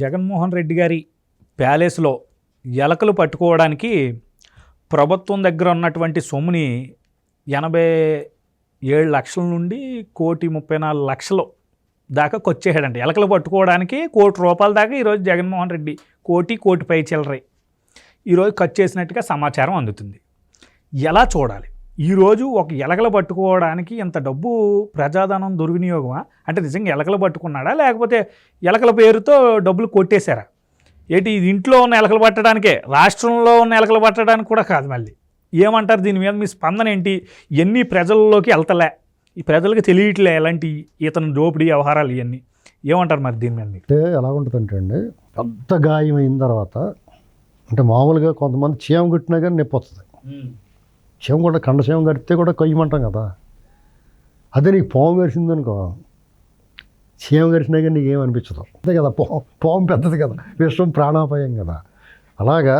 జగన్మోహన్ రెడ్డి గారి ప్యాలెస్లో ఎలకలు పట్టుకోవడానికి ప్రభుత్వం దగ్గర ఉన్నటువంటి సొమ్ముని 87 లక్షల నుండి 1,34,00,000 దాకా కొచ్చేసాడంట. ఎలకలు పట్టుకోవడానికి ₹1,00,00,000 దాకా ఈరోజు జగన్మోహన్ రెడ్డి కోటి పై చిల్లరై ఈరోజు ఖర్చు చేసినట్టుగా సమాచారం అందుతుంది. ఎలా చూడాలి? ఈరోజు ఒక ఎలకలు పట్టుకోవడానికి ఇంత డబ్బు ప్రజాధనం దుర్వినియోగమా? అంటే నిజంగా ఎలకలు పట్టుకున్నాడా, లేకపోతే ఎలకల పేరుతో డబ్బులు కొట్టేశారా? ఏంటి ఇది ఇంట్లో ఉన్న ఎలకలు పట్టడానికే, రాష్ట్రంలో ఉన్న ఎలకలు పట్టడానికి కూడా కాదు. మళ్ళీ ఏమంటారు దీని మీద? మీ స్పందన ఏంటి? ఎన్ని ప్రజల్లోకి వెళ్తలే, ఈ ప్రజలకు తెలియట్లే ఎలాంటి ఇతను దోపిడీ వ్యవహారాలు ఇవన్నీ ఏమంటారు మరి దీని మీద? అంటే ఎలా ఉంటుందంటే అండి, పెద్ద గాయం అయిన తర్వాత అంటే మామూలుగా కొంతమంది చీమ కట్టినా కానీ నొప్పి వస్తుంది. చీమ కూడా కండచీమ కడితే కూడా కొయ్యమంటాం కదా. అదే నీకు పాము కరిసిందనుకో, చీమ కరిసినా కానీ నీకు ఏమనిపించదు. అంతే కదా, పాము పెద్దది కదా, విషయం ప్రాణాపాయం కదా. అలాగా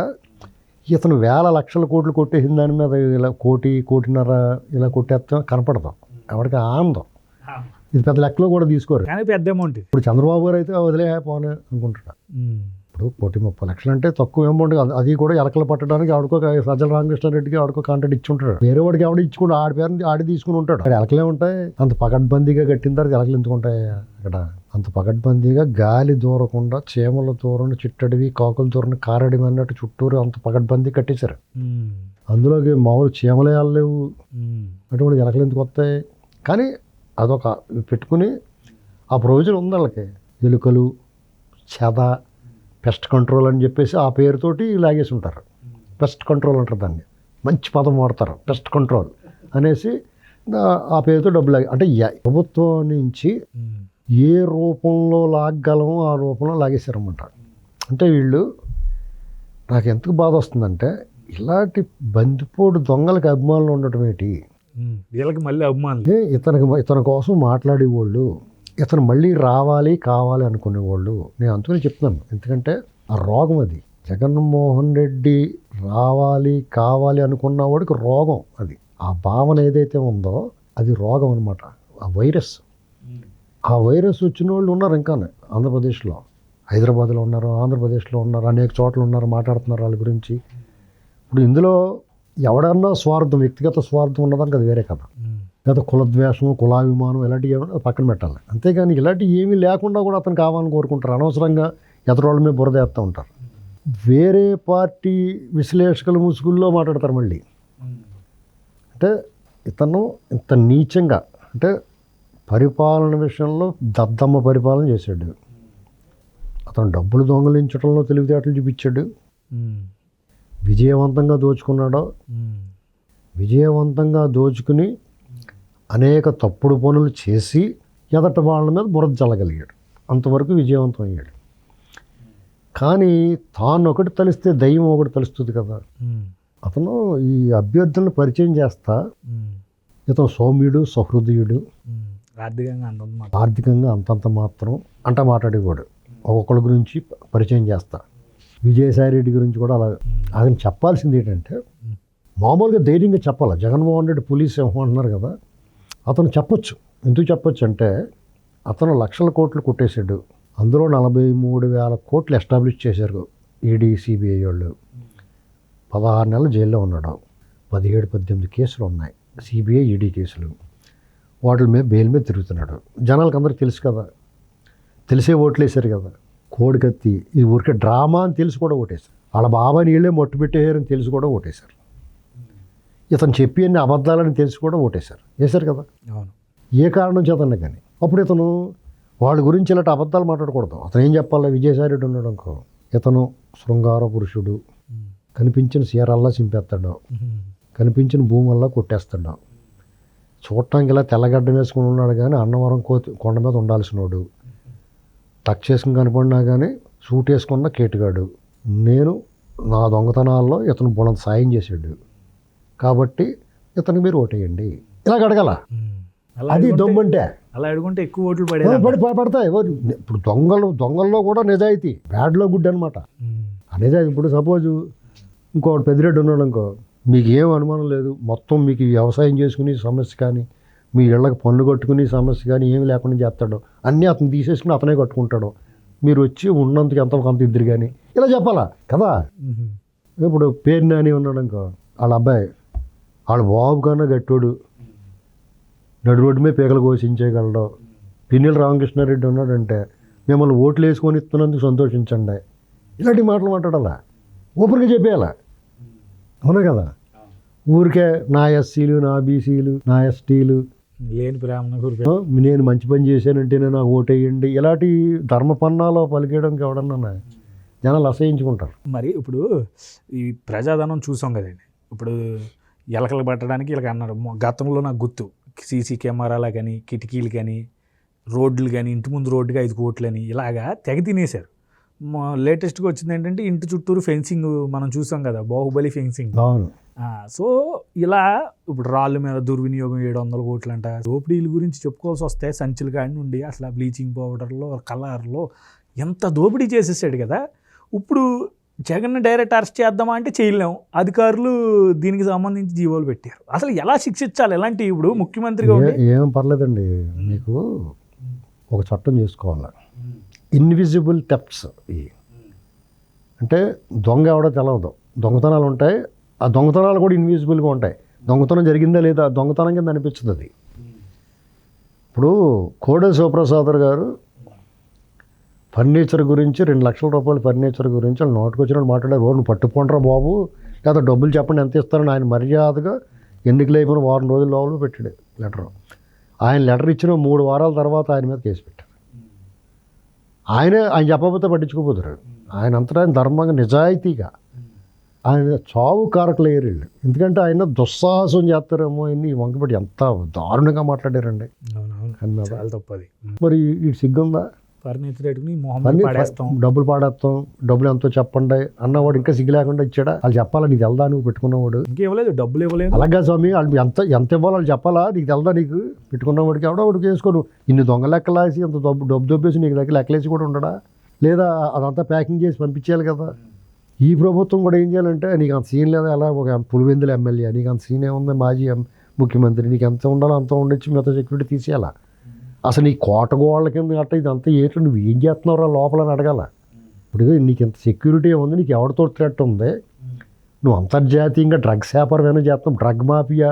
ఇతను వేల లక్షల కోట్లు కొట్టేసిన దాని మీద ఇలా కోటిన్నర ఇలా కొట్టేస్తాం కనపడతాం. ఎవరికి ఆనందం ఇది పెద్ద లెక్కలో కూడా తీసుకోరు. కానీ పెద్ద అమౌంట్. ఇప్పుడు చంద్రబాబు గారు అయితే వదిలే పోనే అనుకుంటున్నాడు. ఇప్పుడు 1,30,00,000 అంటే తక్కువ అమౌంట్ కాదు. అది కూడా ఎలకలు పట్టడానికి ఆడుకో సజ్జల రామకృష్ణారెడ్డికి ఆడుకో కాంట్రాక్ట్ ఇచ్చి ఉంటాడు. వేరే వాడికి ఎవడ ఇచ్చుకుంటూ ఆడి పేరు ఆడి తీసుకుని ఉంటాడు. అక్కడ ఎలకలే ఉంటాయి. అంత పకడ్బందీగా కట్టిన తర్వాత ఎలకలు ఎందుకు ఉంటాయి అక్కడ? అంత పకడ్బందీగా గాలి దూరకుండా చీమల దూరం చిట్టడివి కాకుల దూరం కారడివి అన్నట్టు చుట్టూరు అంత పకడ్బందీ కట్టేశారు. అందులోకి మామూలు చీమలే లేవు, అటువంటి ఎలకలు ఎందుకు వస్తాయి? కానీ అదొక పెట్టుకుని ఆ ప్రొవిజన్ ఉంది వాళ్ళకి. ఎలుకలు, చెద, పెస్ట్ కంట్రోల్ అని చెప్పేసి ఆ పేరుతోటి లాగేసి ఉంటారు. పెస్ట్ కంట్రోల్ అంటారు దాన్ని, మంచి పదం వాడతారు. పెస్ట్ కంట్రోల్ అనేసి ఆ పేరుతో డబ్బులు అంటే ప్రభుత్వం నుంచి ఏ రూపంలో లాగగలమో ఆ రూపంలో లాగేశారన్నమాట. అంటే వీళ్ళు నాకు ఎందుకు బాధ వస్తుందంటే, ఇలాంటి బందిపోటు దొంగలకి అభిమానులు ఉండటం ఏంటి? వీళ్ళకి మళ్ళీ అభిమానులు. ఇతని కోసం మాట్లాడేవాళ్ళు, ఇతను మళ్ళీ రావాలి కావాలి అనుకునేవాళ్ళు. నేను అందుకని చెప్తున్నాను, ఎందుకంటే ఆ రోగం అది. జగన్మోహన్ రెడ్డి రావాలి కావాలి అనుకున్నవాడికి రోగం అది. ఆ భావన ఏదైతే ఉందో అది రోగం అనమాట, ఆ వైరస్. ఆ వైరస్ వచ్చిన వాళ్ళు ఉన్నారు ఇంకా ఆంధ్రప్రదేశ్లో, హైదరాబాద్లో ఉన్నారు, ఆంధ్రప్రదేశ్లో ఉన్నారు, అనేక చోట్ల ఉన్నారు, మాట్లాడుతున్నారు వాళ్ళ గురించి. ఇప్పుడు ఇందులో ఎవడన్నా స్వార్థం, వ్యక్తిగత స్వార్థం ఉన్నదానికి అది వేరే కదా. లేదా కులద్వేషం, కులాభిమానం ఇలాంటివి ఏమన్నా పక్కన పెట్టాలి. అంతేగాని ఇలాంటివి ఏమీ లేకుండా కూడా అతను కావాలని కోరుకుంటారు. అనవసరంగా ఎదరోళ్ళ మీద బురద వేస్తూ ఉంటారు. వేరే పార్టీ విశ్లేషకులు ముసుగుల్లో మాట్లాడతారు మళ్ళీ. అంటే ఇతను ఇంత నీచంగా, అంటే పరిపాలన విషయంలో దద్దమ్మ పరిపాలన చేశాడు. అతను డబ్బులు దొంగలించడంలో తెలివితేటలు చూపించాడు. విజయవంతంగా దోచుకున్నాడు. విజయవంతంగా దోచుకుని అనేక తప్పుడు పనులు చేసి ఎదట వాళ్ళ మీద బురద చల్లగలిగాడు. అంతవరకు విజయవంతం అయ్యాడు. కానీ తాను ఒకటి తలిస్తే దయ్యం ఒకటి తలుస్తుంది కదా. అతను ఈ అభ్యర్థులను పరిచయం చేస్తా, ఇతను సౌమ్యుడు, సహృదయుడు, ఆర్థికంగా అంతంత మాత్రం అంట మాట్లాడేవాడు. ఒక్కొక్కరి గురించి పరిచయం చేస్తా. విజయసాయి రెడ్డి గురించి కూడా అలా. ఆయన చెప్పాల్సింది ఏంటంటే, మామూలుగా ధైర్యంగా చెప్పాలి. జగన్మోహన్ రెడ్డి పులి సింహం అంటున్నారు కదా, అతను చెప్పొచ్చు. ఎందుకు చెప్పొచ్చు అంటే, అతను లక్షల కోట్లు కొట్టేశాడు. అందులో 43,000 కోట్లు ఎస్టాబ్లిష్ చేశారు ఈడీ, సిబిఐ వాళ్ళు. 16 నెలలు జైల్లో ఉన్నాడు. 17-18 కేసులు ఉన్నాయి, సిబిఐ, ఈడీ కేసులు. వాటి మీద బెయిల్ మీద తిరుగుతున్నాడు. జనాలకు అందరికీ తెలుసు కదా, తెలిసే ఓట్లు వేశారు కదా. కోడికత్తి ఇది ఊరికే డ్రామా అని తెలిసి కూడా ఓటేశారు. వాళ్ళ బాబాని వీళ్ళే మట్టు పెట్టేయారని తెలిసి కూడా ఓటేశారు. ఇతను చెప్పి అన్ని అబద్ధాలని తెలిసి కూడా ఓటేశారు, వేశారు కదా. ఏ కారణం చేతనే కానీ. అప్పుడు ఇతను వాళ్ళ గురించి ఇలాంటి అబద్ధాలు మాట్లాడకూడదు. అతను ఏం చెప్పాలి? విజయసాయి రెడ్డి ఉన్నాడు అనుకో, ఇతను శృంగార పురుషుడు, కనిపించిన చీరల్లా చింపేస్తాడు, కనిపించిన భూమల్లా కొట్టేస్తాడు, చూడటానికి ఇలా తెల్లగడ్డ వేసుకుని ఉన్నాడు కానీ అన్నవరం కొండ మీద ఉండాల్సినోడు, టక్ చేసుకుని కనపడినా కానీ సూట్ వేసుకున్న కేటుగాడు, నేను నా దొంగతనాల్లో ఇతను బుణంత సాయం చేశాడు కాబట్టి ఇతనికి మీరు ఓటేయండి, ఇలాగ అడగాల. అది దొమ్మంటే అలా అడుగుంటే ఎక్కువ ఓట్లు పడతాయి. ఇప్పుడు దొంగల్లో కూడా నిజాయితీ, బ్యాడ్లో గుడ్ అనమాట. ఆ నిజాయితీ. ఇప్పుడు సపోజు ఇంకోటి పెద్దిరెడ్డి ఉన్నాడు అనుకో, మీకు ఏం అనుమానం లేదు, మొత్తం మీకు వ్యవసాయం చేసుకుని సమస్య కానీ, మీ ఇళ్ళకి పన్ను కట్టుకుని సమస్య కానీ ఏమి లేకుండా చేస్తాడు, అన్నీ అతను తీసేసుకుని అతనే కట్టుకుంటాడు. మీరు వచ్చి ఉన్నందుకు ఎంత కొంత ఇద్దరు కానీ ఇలా చెప్పాలా కదా. మ్మ్. ఇప్పుడు పేరు నాని ఉన్నాడు అనుకో, వాళ్ళ అబ్బాయి వాళ్ళ బాబు కన్నా గట్టోడు, నడు రోడ్డు మీద పీకలు కోసించేయగలడు. పిన్నెల రామకృష్ణారెడ్డి ఉన్నాడంటే మిమ్మల్ని ఓట్లు వేసుకొని ఇస్తున్నందుకు సంతోషించండి, ఇలాంటి మాటలు మాట్లాడాలా, ఓపెన్గా చెప్పేయాలా. అవునా కదా. ఊరికే నా ఎస్సీలు, నా బీసీలు, నా ఎస్టీలు, లేని ప్రేమ గురి నేను మంచి పని చేశానంటేనే నాకు ఓటేయండి, ఇలాంటి ధర్మపన్నాలో పలికేయడానికి ఎవడన్నా జనాలు అసహించుకుంటారు. మరి ఇప్పుడు ఈ ప్రజాధనం చూసాం కదండి. ఇప్పుడు ఎలకలు పట్టడానికి ఇలా అన్నారు. గతంలో నాకు గుర్తు సీసీ కెమెరాలు కానీ, కిటికీలు కానీ, రోడ్లు కానీ, ఇంటి ముందు రోడ్డుకి 5 కోట్లని ఇలాగా తెగ తినేశారు. లేటెస్ట్గా వచ్చింది ఏంటంటే ఇంటి చుట్టూరు ఫెన్సింగ్ మనం చూసాం కదా, బాహుబలి ఫెన్సింగ్. అవును. సో ఇలా ఇప్పుడు రాళ్ళ మీద దుర్వినియోగం 700 కోట్లు అంట. దోపిడీల గురించి చెప్పుకోవాల్సి వస్తే సంచులు కాడి నుండి అసలు బ్లీచింగ్ పౌడర్లో, కలర్లో ఎంత దోపిడీ చేసేసాడు కదా. ఇప్పుడు జగన్ డైరెక్ట్ అరెస్ట్ చేద్దామా అంటే చేయలేము. అధికారులు దీనికి సంబంధించి జీవోలు పెట్టారు. అసలు ఎలా శిక్షించాలి ఇలాంటి? ఇప్పుడు ముఖ్యమంత్రిగా ఉండి ఏం పర్లేదండి, మీకు ఒక చట్టం చేసుకోవాలి. ఇన్విజిబుల్ థెఫ్ట్స్ అంటే దొంగ ఎవడో తెలవదు, దొంగతనాలు ఉంటాయి. ఆ దొంగతనాలు కూడా ఇన్విజిబుల్గా ఉంటాయి. దొంగతనం జరిగిందా లేదా దొంగతనం కింద అనిపించదు అది. ఇప్పుడు కోడెల శివప్రసాద్ గారు ఫర్నిచర్ గురించి 2 లక్షల రూపాయల ఫర్నిచర్ గురించి వాళ్ళు నోటుకు వచ్చినట్టు మాట్లాడారు. నువ్వు పట్టుకుంటారా బాబు, లేదా డబ్బులు చెప్పండి ఎంత ఇస్తారని ఆయన మర్యాదగా ఎన్నికలు అయిపోయిన వారం రోజుల లోపల పెట్టాడు లెటర్. ఆయన లెటర్ ఇచ్చిన 3 వారాల తర్వాత ఆయన మీద కేసు పెట్టారు. ఆయన చెప్పకపోతే పట్టించుకోపోతారు. ఆయన అంతటా ఆయన ధర్మంగా నిజాయితీగా ఆయన చావు కారకులు అయ్యారు వీళ్ళు. ఎందుకంటే ఆయన దుస్సాహసం చేస్తారేమో అని వంకబడి ఎంత దారుణంగా మాట్లాడారండి. చాలా తప్పది. మరి ఈ సిగ్గుందా? ఫర్నిచర్ పెట్టుకుని పడేస్తాం, డబ్బులు పాడేస్తాం, డబ్బులు ఎంతో చెప్పండి అన్నవాడు ఇంకా సిగ్గు లేకుండా ఇచ్చాడా? వాళ్ళు చెప్పాలా నీకు తెలదా నువ్వు పెట్టుకున్నవాడు? ఇంకేవ్వలేదు, డబ్బులు ఇవ్వలేదు. అలాగా స్వామి, వాళ్ళు ఎంత ఇవ్వాలో వాళ్ళు చెప్పాలా? నీకు తెలదా? నీకు పెట్టుకున్నవాడికి ఎవడో వాడికి వేసుకోను. ఇన్ని దొంగ లెక్కలేసి అంత డబ్బు దొబ్బేసి నీకు దగ్గర లెక్కలేసి కూడా ఉండడా? లేదా అదంతా ప్యాకింగ్ చేసి పంపించేయాలి కదా. ఈ ప్రభుత్వం కూడా ఏం చేయాలంటే నీకు అంత సీన్ లేదా, ఎలా ఒక పులివెందుల ఎమ్మెల్యే నీకు అంత సీన్ ఏముంది, మాజీ ముఖ్యమంత్రి నీకు ఎంత ఉండాలో అంత ఉండొచ్చు, మిగతా సెక్యూరిటీ తీసేయాలా? అసలు నీ కోటగోళ్ళ కింద గట్ట ఇదంతా ఏంటో నువ్వు ఏం చేస్తున్నావురా లోపల అని అడగాల. ఇప్పుడు నీకు ఇంత సెక్యూరిటీ ఉంది, నీకు ఎవరితో థ్రెట్ ఉంది, నువ్వు అంతర్జాతీయంగా డ్రగ్స్ వ్యాపారం చేస్తున్నావు, drug mafia,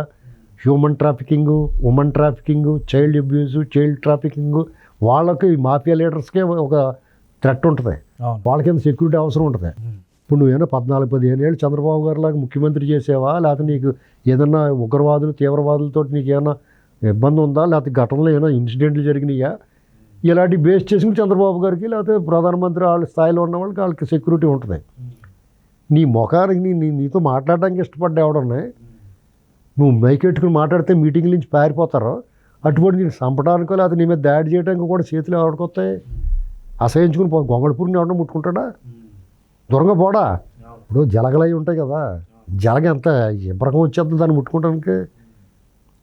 human trafficking, women trafficking, child abuse, child trafficking, వాళ్ళకి మాఫియా లీడర్స్కే ఒక థ్రెట్ ఉంటుంది, వాళ్ళకి ఎంత సెక్యూరిటీ అవసరం ఉంటుంది. ఇప్పుడు నువ్వేమో 14-15 ఏళ్ళు చంద్రబాబు గారి లాగా ముఖ్యమంత్రి చేసావా, లేకపోతే నీకు ఏదన్నా ఉగ్రవాదులు తీవ్రవాదులతో నీకు ఏమైనా ఇబ్బంది ఉందా, లేకపోతే ఘటనలో ఏమైనా ఇన్సిడెంట్లు జరిగినాయా, ఇలాంటి బేస్ చేసుకుని చంద్రబాబు గారికి లేకపోతే ప్రధానమంత్రి వాళ్ళ స్థాయిలో ఉన్న వాళ్ళకి సెక్యూరిటీ ఉంటుంది. నీ ముఖానికి నీతో మాట్లాడడానికి ఇష్టపడ్డా ఎవడన్నాయి, నువ్వు మైకెట్టుకుని మాట్లాడితే మీటింగ్ నుంచి పారిపోతారో, అటువంటి నేను చంపడానికో లేకపోతే నీ మీద దాడి చేయడానికి కూడా చేతులు ఎవడికొస్తాయి? అసహించుకుని గొంగళపూరిని ఎవడన్నా ముట్టుకుంటాడా? దూరంగా పోడా. ఇప్పుడు జలగలవి ఉంటాయి కదా, జలగ ఎంత ఇబ్రకం వచ్చేస్తుంది దాన్ని ముట్టుకోవడానికి.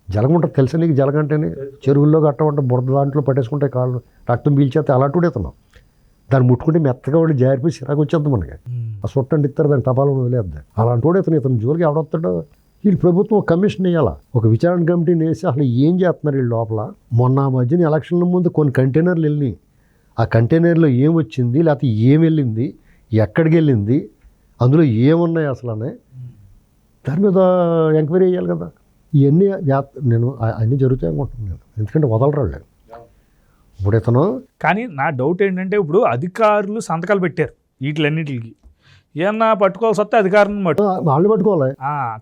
జలగ ఉంటుంది తెలుసా నీకు? జలగ అంటేనే చెరువుల్లో గట్ట ఉంటే బురద దాంట్లో పట్టేసుకుంటే కాళ్ళు రక్తం పీల్చేస్తే అలాంటి ఇతను దాన్ని ముట్టుకుంటే మెత్తగా వాడి జారిపోయి సిరాకు వచ్చేద్ది మనకి. ఆ సుట్టండి ఇస్తారు దాన్ని తపాలను వదిలేద్ది. అలాంటి వాడు ఇతను జోలికి ఎవడొస్తాడో. వీళ్ళు ప్రభుత్వం ఒక కమిషన్ వేయాలా, ఒక విచారణ కమిటీని వేసి అసలు ఏం చేస్తున్నారు వీళ్ళు లోపల. మొన్న మధ్యన ఎలక్షన్ల ముందు కొన్ని కంటైనర్లు వెళ్ళినాయి, ఆ కంటైనర్లో ఏం వచ్చింది, లేకపోతే ఏం వెళ్ళింది, ఎక్కడికి వెళ్ళింది, అందులో ఏమున్నాయి అసలు అనే దాని మీద ఎంక్వైరీ చేయాలి కదా. ఇవన్నీ నేను అన్నీ జరుగుతాయి అనుకుంటున్నాను, ఎందుకంటే వదలరాళ్ళు ఇప్పుడు ఇతను. కానీ నా డౌట్ ఏంటంటే ఇప్పుడు అధికారులు సంతకాలు పెట్టారు వీటిలన్నిటికి, ఏమన్నా పట్టుకోవాల్సి వస్తే అధికారులను వాళ్ళు పట్టుకోవాలి.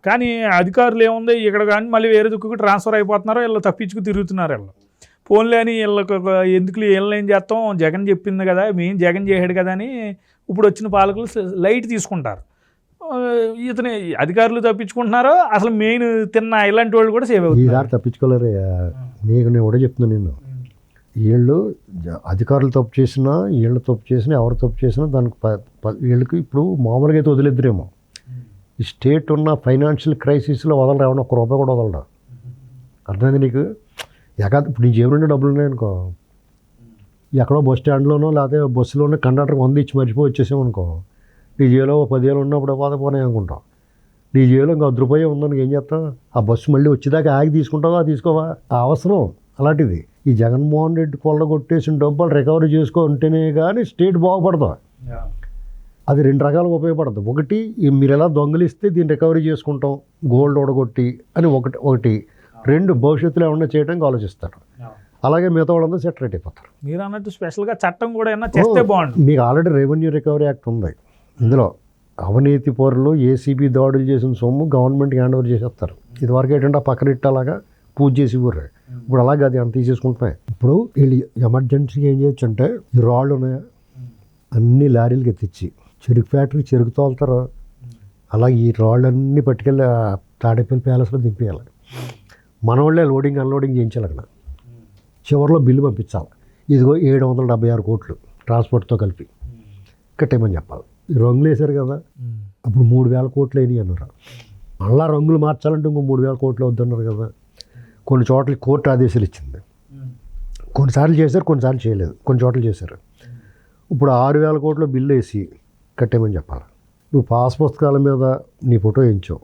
కానీ అధికారులు ఏముంది ఇక్కడ కానీ మళ్ళీ వేరే దుక్కుకి ట్రాన్స్ఫర్ అయిపోతున్నారో వీళ్ళు తప్పించుకు తిరుగుతున్నారు. వీళ్ళు ఫోన్లే అని వీళ్ళకి ఎందుకు వీళ్ళని ఏం చేస్తాం, జగన్ చెప్పింది కదా, మేము జగన్ చేసాడు కదా అని ఇప్పుడు వచ్చిన పాలకులు లైట్ తీసుకుంటారు. ఇతని అధికారులు తప్పించుకుంటున్నారో అసలు మెయిన్ తిన్న ఇలాంటి వాళ్ళు కూడా సేవ్ అవుతుంది. ఈసారి తప్పించుకోలేరు. నీకు నేను కూడా చెప్తున్నాను, నేను వీళ్ళు అధికారులు తప్పు చేసినా, వీళ్ళు తప్పు చేసినా, ఎవరు తప్పు చేసినా దానికి వీళ్ళకి ఇప్పుడు మామూలుగా అయితే వదిలేద్దరేమో. ఈ స్టేట్ ఉన్న ఫైనాన్షియల్ క్రైసిస్లో వదలరు, ఏమన్నా ఒక్క రూపాయి కూడా వదలరా. అర్థమైంది నీకు? ఇప్పుడు నీ జేబు నుండి డబ్బులు ఉన్నాయనుకో, ఎక్కడో బస్ స్టాండ్లోనో లేకపోతే బస్సులోనో కండక్టర్ 100 ఇచ్చి మర్చిపోయి వచ్చేసామనుకో, నీ జేబులో 10,000 ఉన్నప్పుడు పోతాయి అనుకుంటావు. నీ జేబులో ఇంకా 10 రూపాయలు ఉందని ఏం చేస్తావు? ఆ బస్సు మళ్ళీ వచ్చేదాకా ఆగి తీసుకుంటావా తీసుకోవా? ఆ అవసరం అలాంటిది. ఈ జగన్మోహన్ రెడ్డి కొల్లగొట్టేసిన డబ్బులు రికవరీ చేసుకుంటేనే కానీ స్టేట్ బాగుపడదు. అది 2 రకాలుగా ఉపయోగపడుతుంది. ఒకటి, మీరు ఎలా దొంగలిస్తే దీన్ని రికవరీ చేసుకుంటాం గోల్డ్ ఓడగొట్టి అని ఒకటి. 2, భవిష్యత్తులో ఏమన్నా చేయడానికి ఆలోచిస్తారు. అలాగే మిగతా వాళ్ళందరూ సెటరేట్ అయిపోతారు. మీరు అన్నట్టు స్పెషల్గా చట్టం కూడా ఏమన్నా చేస్తే బాగుంటుంది. మీకు ఆల్రెడీ రెవెన్యూ రికవరీ యాక్ట్ ఉంది. ఇందులో అవినీతి పరులు ఏసీబీ దాడులు చేసిన సొమ్ము గవర్నమెంట్కి హ్యాండ్ ఓవర్ చేసేస్తారు. ఇదివరకు ఏంటంటే పక్కన ఇట్టలాగా పూజ చేసి ఊర్రే. ఇప్పుడు అలాగే అది అంత తీసేసుకుంటున్నాయి. ఇప్పుడు వీళ్ళు ఎమర్జెన్సీగా ఏం చేయొచ్చు అంటే, ఈ రాళ్ళు ఉన్నాయా అన్ని లారీలకి ఎత్తిచ్చి చెరుకు ఫ్యాక్టరీ చెరుకు తోలుతారు. అలాగే ఈ రాళ్ళన్నీ పట్టుకెళ్ళి తాడేపల్లి ప్యాలెస్లో దింపేయాలి. మన వాళ్ళే లోడింగ్ అన్లోడింగ్ చేయించాలి. అక్కడ చివరిలో బిల్లు పంపించాలి. ఇదిగో 776 కోట్లు ట్రాన్స్పోర్ట్తో కలిపి కట్టేయమని చెప్పాలి. ఈ రంగులు వేశారు కదా, అప్పుడు 3000 కోట్లు అయినాయి అన్నారు. మళ్ళా రంగులు మార్చాలంటే ఇంకో 3000 కోట్లు వద్దన్నారు కదా. కొన్ని చోట్ల కోర్టు ఆదేశాలు ఇచ్చింది. కొన్నిసార్లు చేశారు, కొన్నిసార్లు చేయలేదు. కొన్ని చోట్ల చేశారు. ఇప్పుడు 6000 కోట్ల బిల్లు వేసి కట్టేయమని చెప్పాలి. నువ్వు పాస్ పుస్తకాల మీద నీ ఫోటో వేయించావు,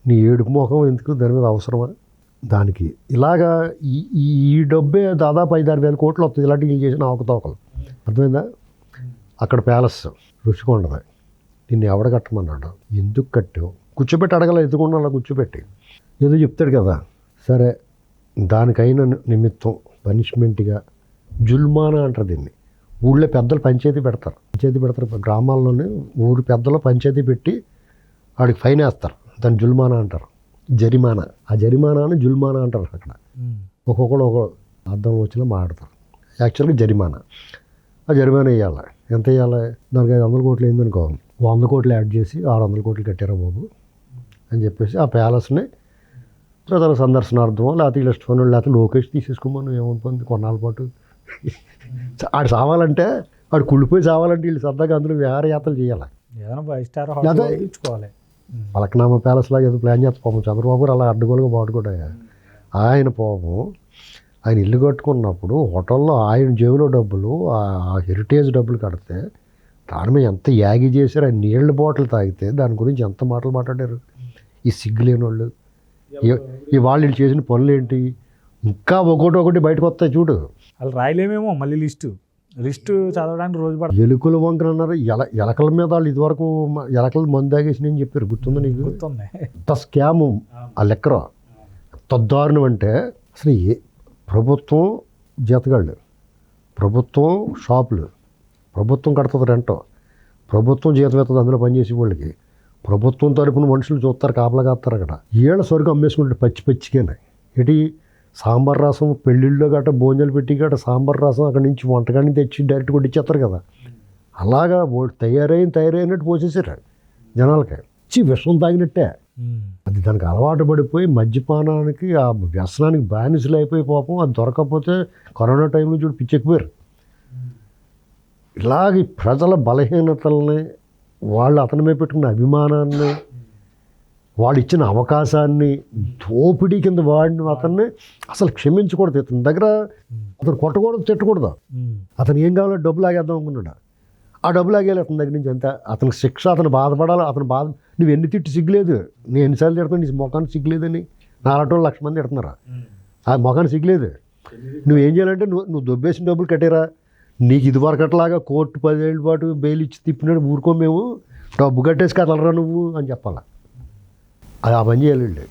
నీ ఏడుపు మొఖం ఎందుకు, దాని మీద అవసరమా? దానికి ఇలాగా ఈ డబ్బే దాదాపు 5-6 వేల కోట్లు వస్తుంది ఇలాంటి వీళ్ళు చేసిన అవకతవకలు. అర్థమైందా? అక్కడ ప్యాలెస్ రుచికొండది. నిన్ను ఎవడ కట్టమన్నాడు, ఎందుకు కట్టావు? కూర్చోబెట్టి అడగల, ఎదుగుండా అలా కూర్చోబెట్టి ఏదో చెప్తాడు కదా. సరే, దానికైన నిమిత్తం పనిష్మెంట్గా జుల్మానా అంటారు దీన్ని. ఊళ్ళో పెద్దలు పంచాయతీ పెడతారు. గ్రామాల్లోనే ఊరు పెద్దలు పంచాయతీ పెట్టి వాడికి ఫైన్ వేస్తారు. దాన్ని జుల్మానా అంటారు, జరిమానా. ఆ జరిమానాని జుల్మానా అంటారు. అక్కడ ఒక్కొక్కడు ఒక అర్థం వచ్చినా మాట్లాడతారు. యాక్చువల్గా జరిమానా. ఆ జరిమానా వేయాలి. ఎంత వేయాలి? దానికి 500 కోట్లు అయిందనుకో, 100 కోట్లు యాడ్ చేసి 600 కోట్లు కట్టారా బాబు అని చెప్పేసి ఆ ప్యాలెస్ని ప్రజల సందర్శనార్థమో లేకపోతే వీళ్ళు ఇష్టం లేకపోతే లోకేష్ తీసేసుకోమని ఏమనుకుంది కొన్నాళ్ళ పాటు. ఆడు చావాలంటే, ఆడు కుళ్ళిపోయి చావాలంటే వీళ్ళు సరదాగా అందులో విహారయాత్రలు చేయాలి. ఏదైనా 5 స్టార్ హోటల్ తీసుకోవాలి. పలకనామా ప్యాలెస్ లాగా ఏదో ప్లాన్ చేస్తా పాపం చంద్రబాబు గారు అలా అడ్డుగోలుగా బాటుకోడా. ఆయన పాపం ఆయన ఇల్లు కట్టుకున్నప్పుడు హోటల్లో ఆయన జేబులో డబ్బులు, ఆ హెరిటేజ్ డబ్బులు కడితే దాని మీద ఎంత యాగి చేశారు. ఆయన నీళ్ళ బాటిల్ తాగితే దాని గురించి ఎంత మాటలు మాట్లాడారు ఈ సిగ్గులేని వాళ్ళు. ఈ వాళ్ళు చేసిన పనులు ఏంటి? ఇంకా ఒకటి బయటకు వస్తాయి చూడు. వాళ్ళు రాయలేమేమో మళ్ళీ లిస్టు చదవడానికి రోజు పడుతుంది. ఎలుకలు వంకర అన్నారు. ఎలకల మీద వాళ్ళు ఇదివరకు ఎలకలు మందు తాగేసి నేను చెప్పారు, గుర్తుందా నీకు? గుర్తుంది. ఎంత స్కాము ఆ లెక్కరా, ఎంత దారుణం అంటే అసలు ప్రభుత్వం జీతగాళ్ళు, ప్రభుత్వం షాపులు, ప్రభుత్వం కడుతుంది రెంటో, ప్రభుత్వం జీతం ఎత్తుంది అందులో పనిచేసే వాళ్ళకి, ప్రభుత్వం తరపున మనుషులు చూస్తారు, కాపలా కాస్తారు. అక్కడ ఏళ్ళ సరుకు అమ్మేసుకుంటే పచ్చిగానే ఏంటి సాంబార్ రసం పెళ్ళిళ్ళలో గట్రా భోజనాలు పెట్టి గట్రా సాంబార్ రసం అక్కడి నుంచి వంటకాన్ని తెచ్చి డైరెక్ట్ కొట్టిచ్చేస్తారు కదా. అలాగా తయారైనట్టు పోసేసారు జనాలకి. విషం తాగినట్టే. అది దానికి అలవాటు పడిపోయి మద్యపానానికి ఆ వ్యసనానికి బానిసలు అయిపోయి పాపం అది దొరకకపోతే కరోనా టైంలో చూడు పిచ్చెక్కిపోయారు. ఇలాగ ప్రజల బలహీనతల్ని, వాళ్ళు అతని మీద పెట్టుకున్న అభిమానాన్ని, వాడు ఇచ్చిన అవకాశాన్ని దోపిడీ కింద వాడిన అతన్ని అసలు క్షమించకూడదు. ఇతని దగ్గర అతను కొట్టకూడదు, తిట్టకూడదు. అతను ఏం కావాలో డబ్బు లాగేద్దాం అనుకున్నాడు. ఆ డబ్బు లాగేయాలి అతని దగ్గర నుంచి. అంత అతనికి శిక్ష, అతను బాధపడాలి. అతను నువ్వు ఎన్ని తిట్టి సిగ్గులేదు, నేను ఎన్నిసార్లు తిడతాను నీ మొఖానికి సిగ్గులేదని. 400,000 మంది తిడుతున్నారు. ఆ మొఖానికి సిగ్గులేదు. నువ్వేం చేయాలంటే నువ్వు దొబ్బేసిన డబ్బులు కట్టేరా. నీకు ఇదివరకట్లాగా కోర్టు 10 ఏళ్ళ పాటు బెయిల్ ఇచ్చి తిప్పినాడు ఊరుకో, మేము డబ్బు కట్టేసి కదలరా నువ్వు అని చెప్పాలా. అది ఆ పని చేయాలి.